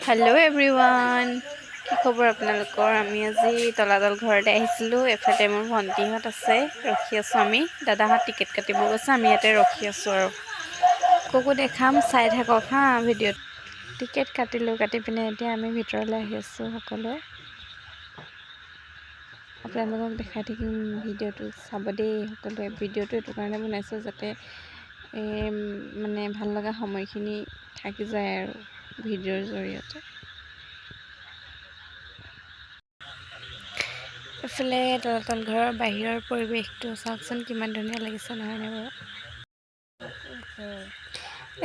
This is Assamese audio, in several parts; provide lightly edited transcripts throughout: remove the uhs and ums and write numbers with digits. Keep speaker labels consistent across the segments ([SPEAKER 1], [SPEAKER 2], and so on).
[SPEAKER 1] হেল্ল' এভৰিৱান, কি খবৰ আপোনালোকৰ? আমি আজি তলাতল ঘৰতে আহিছিলোঁ। এফালে মোৰ ভণ্টিহঁত আছে, ৰখি আছোঁ আমি। দাদাহঁত টিকেট কাটিব গৈছে, আমি ইয়াতে ৰখি আছোঁ আৰু ককো দেখাম, চাই থাকক হা ভিডিঅ'ত। টিকেট কাটিলোঁ, কাটি পিনে এতিয়া আমি ভিতৰলৈ আহি আছোঁ সকলোৱে। আপোনালোকক দেখাই থাকিম, ভিডিঅ'টো চাব দেই সকলোৱে। ভিডিঅ'টো এইটো কাৰণে বনাইছোঁ যাতে মানে ভাল লগা সময়খিনি থাকি যায় আৰু ভিডিঅ'ৰ জৰিয়তে। এইফালে তলাতল ঘৰৰ বাহিৰৰ পৰিৱেশটো চাওকচোন, কিমান ধুনীয়া লাগিছে নহয়নে বাৰু?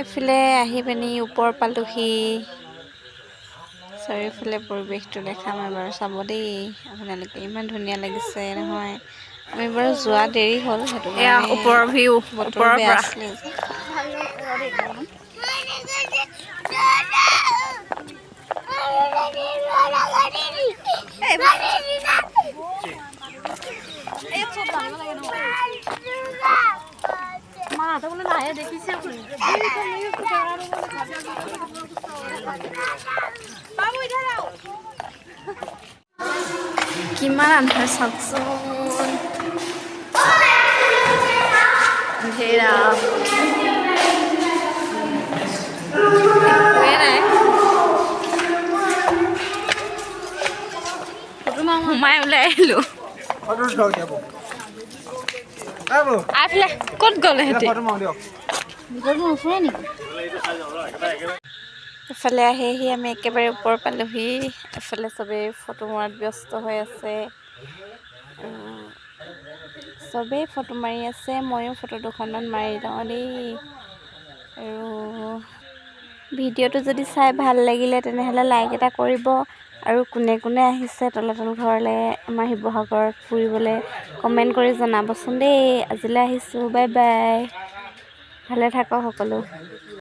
[SPEAKER 1] এইফালে আহি পিনি ওপৰ পালোহি। চাৰিওফালে পৰিৱেশটো দেখাম এবাৰ, চাব দেই আপোনালোকে। ইমান ধুনীয়া লাগিছে নহয়। আমি বাৰু যোৱা দেৰি হ'ল, সেইটো কাৰণে
[SPEAKER 2] ওপৰৰ ভিউ
[SPEAKER 1] বতৰ
[SPEAKER 2] ওপৰৰ
[SPEAKER 1] বেয়া
[SPEAKER 2] পৰা।
[SPEAKER 1] আছিলে যে। কিমান আন্ধাৰ চাওকচোন, আন্ধেৰা একোৱে নাই। সোমাই ওলাই আহিলোঁ। ক'ত গ'লে সিহঁতি? এফালে আহি আমি একেবাৰে ওপৰ পালোহি। এফালে চবেই ফটো মৰাত ব্যস্ত হৈ আছে। চবেই ফটো মাৰি আছে, ময়ো ফটো দুখনমান মাৰি লওঁ দেই। আৰু ভিডিঅ'টো যদি চাই ভাল লাগিলে তেনেহ'লে লাইক এটা কৰিব। আৰু কোনে কোনে আহিছে তলাতল ঘৰলৈ আমাৰ শিৱসাগৰত ফুৰিবলৈ কমেণ্ট কৰি জনাবচোন দেই। আজিলৈ আহিছোঁ, বাই বাই, ভালে থাকক সকলো।